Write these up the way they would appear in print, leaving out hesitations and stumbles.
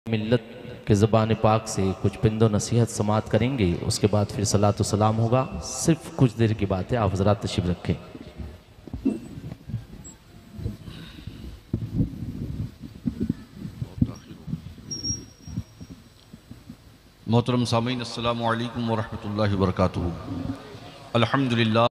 मिल्लत के ज़बान पाक से कुछ पिंदो नसीहत समात करेंगे, उसके बाद फिर सलात व सलाम होगा। सिर्फ कुछ देर की बात है, आप हज़रात तशरीफ़ रखें। मोहतरम सामीन अस्सलामु अलैकुम वरहमतुल्लाहि वबरकातुहू। अल्हम्दुलिल्लाह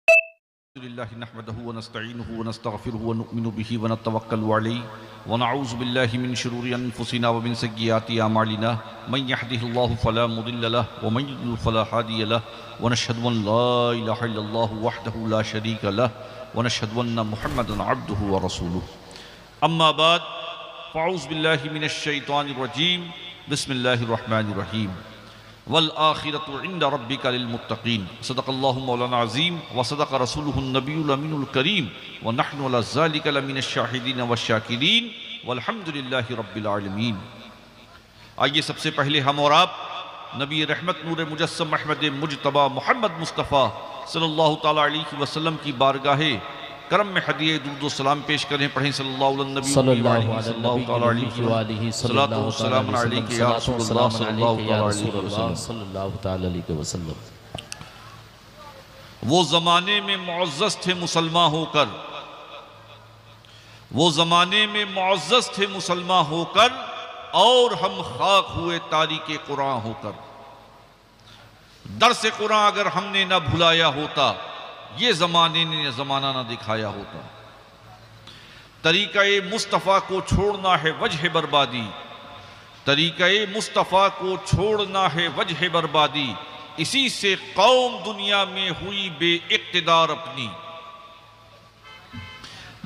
नहमदुहु व नस्तईनुहु व नस्तगफिरुहु व नुमिनु बिही व नतवक्कलु अलैहि व नऊज़ु बिल्लाहि मिन शुरूरि अनफुसिना व मिन सय्यिआति अमालिना मन यहदिहिल्लाहु फला मुदिल्ल लहु व मन युद्लिल फला हादिय लहु व नशहदु अन ला इलाहा इल्लल्लाहु वहदहु ला शरीका लहु व नशहदु अन्न मुहम्मदन अब्दुहु व रसूलुहु। अम्मा बाद फ़अऊज़ु बिल्लाहि मिनश शैतानिर रजीम। बिस्मिल्लाहिर रहमानिर रहीम। वल आखिरतु इंदा रब्बिका लिल मुत्तकीन। सदक़ल्लाहु मौलाना अज़ीम व सदक़ रसूलुहुन नबियुल अमीनुल करीम व नहनु अला ज़ालिका लमिनश शाहिदीन व शाकिरीन वल्हम्दुलिल्लाहि रब्बिल आलमीन। आइए सबसे पहले हम और आप नबी रहमत नूर मुजस्सम अहमद मुजतबा मोहम्मद मुस्तफ़ा सल्लल्लाहु ताला अलैहि वसल्लम की बारगाहे करम में हदिये दुरूद व सलाम पेश करें। पढ़ें सल्लल्लाहु अलैहि वसल्लम। वो ज़माने में मुअज़्ज़ज़ थे मुसलमान होकर, वो ज़माने में मुअज़्ज़ज़ थे मुसलमान होकर, और हम खाक हुए तारीके कुरान होकर। दर्स कुरान अगर हमने न भुलाया होता, ये ज़माने ने ज़माना न दिखाया होता। तरीक़े मुस्तफ़ा को छोड़ना है वजह बर्बादी, तरीक़े मुस्तफ़ा को छोड़ना है वजह बर्बादी। इसी से कौम दुनिया में हुई बेइक़्तिदार अपनी।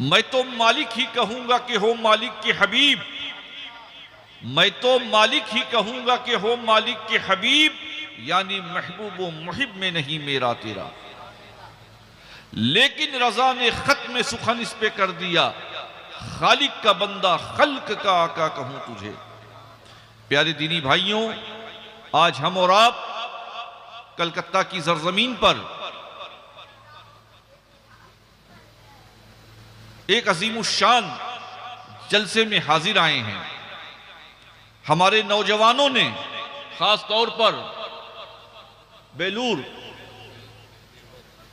मैं तो मालिक ही कहूँगा कि हो मालिक के हबीब, मैं तो मालिक ही कहूँगा कि हो मालिक के हबीब, यानी महबूब व मुहिब में नहीं मेरा तेरा। लेकिन रज़ा ने ख़त में सुखन इस पे कर दिया, खालिक का बंदा खल्क का आका कहूं तुझे। प्यारे दीनी भाइयों, आज हम और आप कलकत्ता की सरजमीन पर एक अजीमुशान जलसे में हाजिर आए हैं। हमारे नौजवानों ने खास तौर पर बेलूर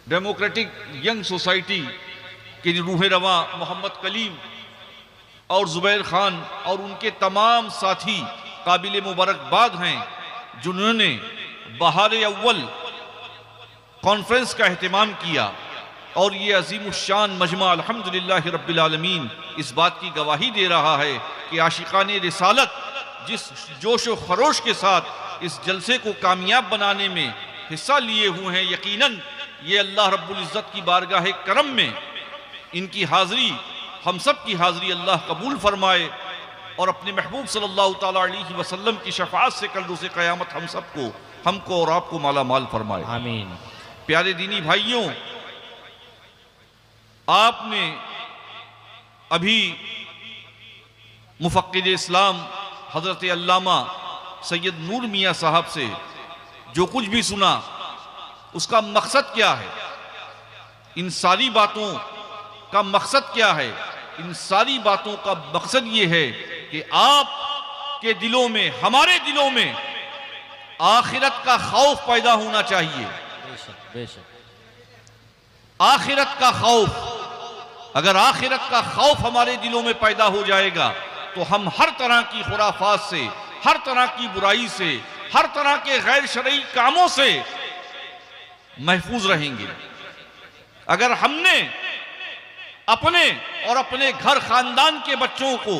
डेमोक्रेटिक यंग सोसाइटी के रूह रवा मोहम्मद कलीम और ज़ुबैर खान और उनके तमाम साथी काबिल मुबारकबाद हैं, जिन्होंने बहार अव्वल कॉन्फ्रेंस का एहतमाम किया। और ये अज़ीमुश्शान मजमा अल्हम्दुलिल्लाह रब्बिल आलमीन इस बात की गवाही दे रहा है कि आशिकाने रिसालत जिस जोश व खरोश के साथ इस जलसे को कामयाब बनाने में हिस्सा लिए हुए हैं, यकीनन ये अल्लाह रब्बुल इज़्ज़त की बारगाह करम में इनकी हाज़री, हम सब की हाज़री अल्लाह कबूल फरमाए और अपने महबूब सल्लल्लाहु ताला अलैहि वसल्लम की शफ़ाअत से कल रोज़े क़यामत हम सबको, हमको और आपको माला माल फरमाए, आमीन। प्यारे दीनी भाइयों, आपने अभी मुफ़क्किर इस्लाम हज़रत अल्लामा सैयद नूर मियाँ साहब से जो कुछ भी सुना, उसका मकसद क्या है? इन सारी बातों का मकसद क्या है? इन सारी बातों का मकसद ये है कि आप के दिलों में, हमारे दिलों में आखिरत का खौफ पैदा होना चाहिए। आखिरत का खौफ, अगर आखिरत का खौफ हमारे दिलों में पैदा हो जाएगा तो हम हर तरह की खुराफात से, हर तरह की बुराई से, हर तरह के गैर शरई कामों से महफूज रहेंगे। अगर हमने अपने और अपने घर खानदान के बच्चों को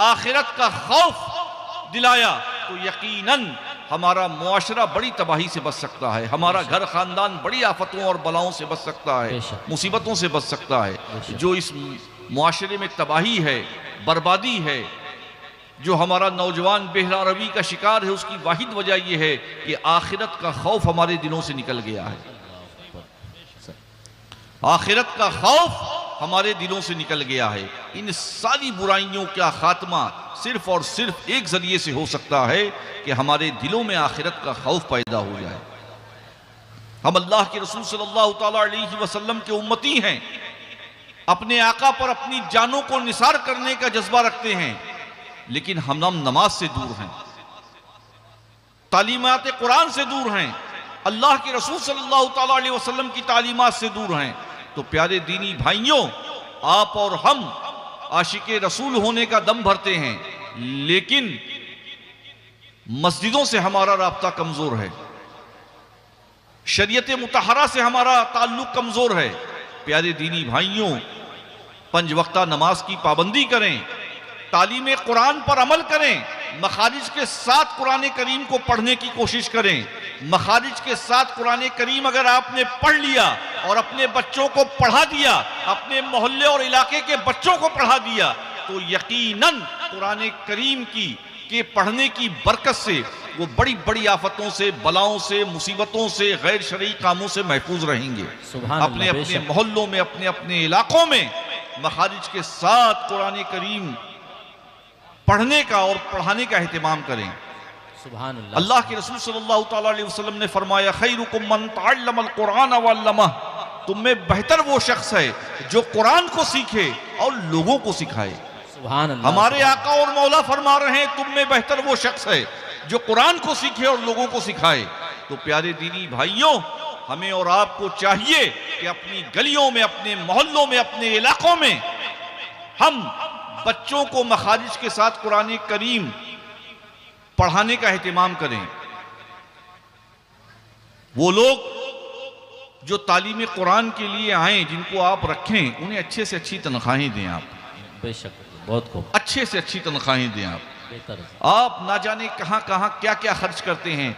आखिरत का खौफ दिलाया तो यकीनन हमारा मुआशरा बड़ी तबाही से बच सकता है, हमारा घर खानदान बड़ी आफतों और बलाओं से बच सकता है, मुसीबतों से बच सकता है। जो इस मुआशरे में तबाही है, बर्बादी है, जो हमारा नौजवान बेहरा रवी का शिकार है, उसकी वाहिद वजह यह है कि आखिरत का खौफ हमारे दिलों से निकल गया है। आखिरत का खौफ हमारे दिलों से निकल गया है। इन सारी बुराइयों का खात्मा सिर्फ और सिर्फ एक जरिए से हो सकता है कि हमारे दिलों में आखिरत का खौफ पैदा हो जाए। हम अल्लाह के रसूल सल्लल्लाहु ताला अलैहि वसल्लम के उम्मती हैं, अपने आका पर अपनी जानों को निसार करने का जज्बा रखते हैं, लेकिन हम नमाज से दूर हैं। तालीमात कुरान से दूर हैं, अल्लाह के रसूल सल्लल्लाहु ताला अलैहि वसल्लम की तालीमात से दूर हैं, तो प्यारे दीनी भाइयों, आप और हम आशिके रसूल होने का दम भरते हैं, लेकिन मस्जिदों से हमारा राब्ता कमजोर है, शरीयत मुतहरा से हमारा ताल्लुक कमजोर है। प्यारे दीनी भाइयों, 5 वक्ता नमाज की पाबंदी करें, तालीम कुरान पर अमल करें, मखारिज के साथ कुरान करीम को पढ़ने की कोशिश करें। मखारिज के साथ कुरान करीम अगर आपने पढ़ लिया और अपने बच्चों को पढ़ा दिया, अपने मोहल्ले और इलाके के बच्चों को पढ़ा दिया, तो यकीनन कुरान करीम के पढ़ने की बरकत से वो बड़ी बड़ी आफतों से, बलाओं से, मुसीबतों से, गैर शरई कामों से महफूज रहेंगे। अपने अपने मोहल्लों में, अपने अपने इलाकों में मखारिज के साथ कुरान करीम पढ़ने का और पढ़ाने का एहतिमाम करें। सुभान अल्लाह। अल्लाह के रसूल सल्लल्लाहु ताला अलैहि वसल्लम ने फरमाया, खैरुकुम मन तअल्लमल कुरान व अल्लमह, तुम में बेहतर वो शख्स है जो कुरान को सीखे और लोगों को सिखाए। सुभान अल्लाह। हमारे आका और मौला फरमा रहे हैं, तुम में बेहतर वो शख्स है जो कुरान को सीखे और लोगों को सिखाए। तो प्यारे दीनी भाइयों, हमें और आपको चाहिए कि अपनी गलियों में, अपने मोहल्लों में, अपने इलाकों में हम बच्चों को मखारिज के साथ कुरान करीम पढ़ाने का एहतिमाम करें। वो लोग जो तालीम कुरान के लिए आए, जिनको आप रखें, उन्हें अच्छे से अच्छी तनख्वाहें दें। आप बेशक, बहुत खूब, अच्छे से अच्छी तनख्वाहें दें। बेहतर। आप ना जाने कहां कहां क्या क्या खर्च करते हैं,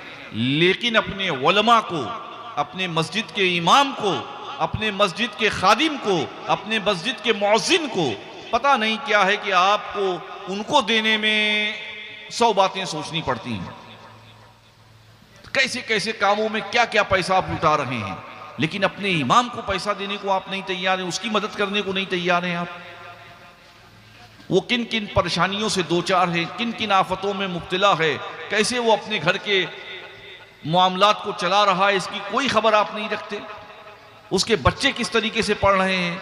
लेकिन अपने उलमा को, अपने मस्जिद के इमाम को, अपने मस्जिद के खादिम को, अपने मस्जिद के मुअज्जिन को पता नहीं क्या है कि आपको उनको देने में 100 बातें सोचनी पड़ती हैं। कैसे कैसे कामों में क्या क्या पैसा आप लुटा रहे हैं, लेकिन अपने इमाम को पैसा देने को आप नहीं तैयार हैं, उसकी मदद करने को नहीं तैयार हैं। आप वो किन किन परेशानियों से दो चार है, किन किन आफतों में मुब्तला है, कैसे वो अपने घर के मामलात को चला रहा है, इसकी कोई खबर आप नहीं रखते। उसके बच्चे किस तरीके से पढ़ रहे हैं।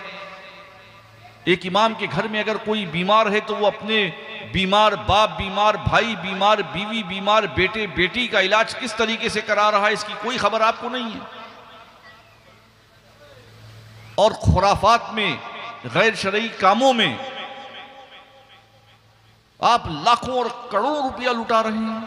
एक इमाम के घर में अगर कोई बीमार है तो वो अपने बीमार बाप, बीमार भाई, बीमार बीवी, बीमार बेटे बेटी का इलाज किस तरीके से करा रहा है, इसकी कोई खबर आपको नहीं है। और खुराफात में, गैर शरई कामों में आप लाखों और करोड़ों रुपया लुटा रहे हैं।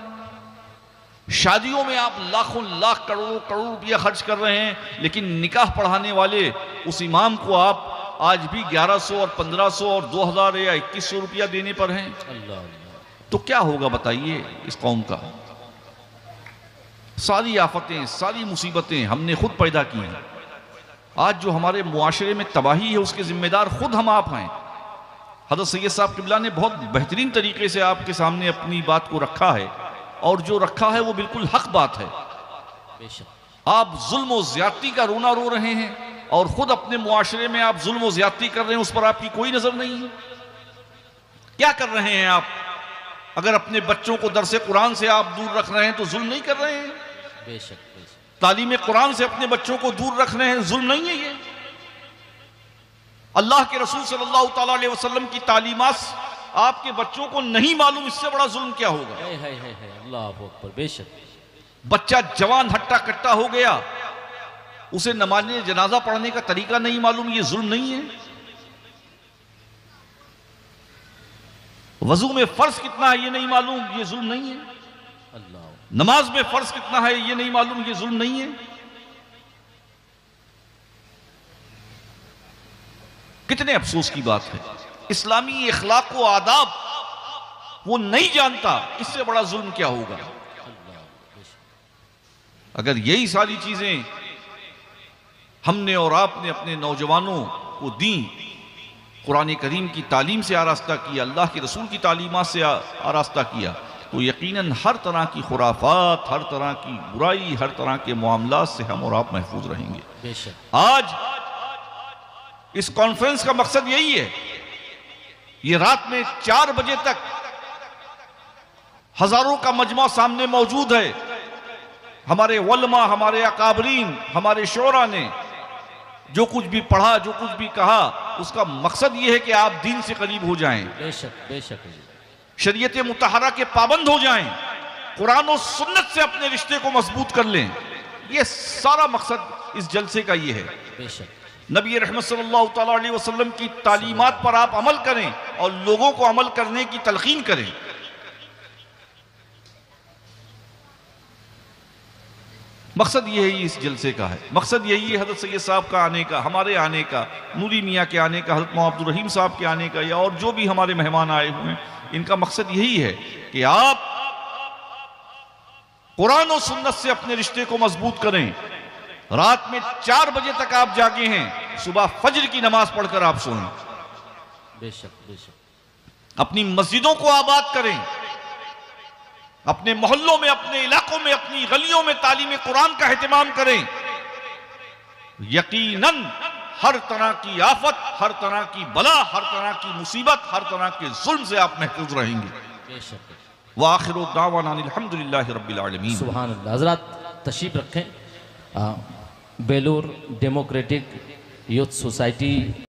शादियों में आप लाखों लाख करोड़ों करोड़ रुपया खर्च कर रहे हैं, लेकिन निकाह पढ़ाने वाले उस इमाम को आप आज भी 1100 और 1500 और 2000 या 2100 रुपया देने पर हैं। अल्लाह। तो क्या होगा बताइए इस कौम का। सारी आफतें, सारी मुसीबतें हमने खुद पैदा की हैं। आज जो हमारे मुआशरे में तबाही है, उसके जिम्मेदार खुद हम आप हैं। हज़रत सैयद साहब किबला ने बहुत बेहतरीन तरीके से आपके सामने अपनी बात को रखा है, और जो रखा है वो बिल्कुल हक बात है। आप जुल्म और ज्यादती का रोना रो रहे हैं, और खुद अपने मुआशरे में आप जुल्म और ज्यादती कर रहे हैं, उस पर आपकी कोई नजर नहीं है। क्या कर रहे हैं आप? अगर अपने बच्चों को दरसे कुरान से आप दूर रख रहे हैं तो जुल्म नहीं कर रहे हैं। बेशक, बेशक। तालीम कुरान से अपने बच्चों को दूर रख रहे हैं, जुल्म नहीं है ये। अल्लाह के रसूल सल्लल्लाहु ताला अलैहि वसल्लम की तालीमात आपके बच्चों को नहीं मालूम, इससे बड़ा जुल्म क्या होगा। अल्लाह अकबर। बेशक। बच्चा जवान हट्टा कट्टा हो गया, उसे नमाज जनाजा पढ़ने का तरीका नहीं मालूम, ये जुल्म नहीं है। वजू में फर्ज कितना है ये नहीं मालूम, ये जुल्म नहीं है। अल्लाह। नमाज में फर्ज कितना है ये नहीं मालूम, ये जुल्म नहीं है। कितने अफसोस की बात है, इस्लामी इखलाक व आदाब वो नहीं जानता, इससे बड़ा जुल्म क्या होगा। अगर यही सारी चीजें हमने और आपने अपने नौजवानों को दी, कुरान करीम की तालीम से आरास्ता किया, अल्लाह के रसूल की तालीमात से आरास्ता किया, तो यकीनन हर तरह की खुराफात, हर तरह की बुराई, हर तरह के मामलात से हम और आप महफूज रहेंगे। आज इस कॉन्फ्रेंस का मकसद यही है। ये रात में 4 बजे तक हजारों का मजमा सामने मौजूद है। हमारे उलमा, हमारे अकाबरीन, हमारे शोरा ने जो कुछ भी पढ़ा, जो कुछ भी कहा, उसका मकसद यह है कि आप दीन से करीब हो जाएं। बेशक, बेशक। शरीयत मुतहरा के पाबंद हो जाएं, कुरान और सुन्नत से अपने रिश्ते को मजबूत कर लें। ये सारा मकसद इस जलसे का ये है। बेशक नबी रहमत सल्लल्लाहु तआला अलैहि वसल्लम की तालीमात पर आप अमल करें और लोगों को अमल करने की तलकीन करें। मकसद यही इस जलसे का है। मकसद यही है हज़रत सैयद साहब का आने का, हमारे आने का, नूरी मियाँ के आने का, हज़रत मौलाना अब्दुल रहीम साहब के आने का, या और जो भी हमारे मेहमान आए हुए हैं, इनका मकसद यही है कि आप कुरान और सुन्नत से अपने रिश्ते को मजबूत करें। रात में 4 बजे तक आप जागे हैं, सुबह फजर की नमाज पढ़कर आप सोएं। बेशक बेशक। अपनी मस्जिदों को आबाद करें, अपने मोहल्लों में, अपने इलाकों में, अपनी गलियों में तालीम कुरान का एहतमाम करें। यकीनन हर तरह की आफत, हर तरह की बला, हर तरह की मुसीबत, हर तरह के जुल्म से आप महफूज रहेंगे। बेशक। व आखिरु दावाना अल्हम्दुलिल्लाहि रब्बिल आलमीन। सुभान अल्लाह। हज़रात तशरीफ रखें। Belur democratic youth society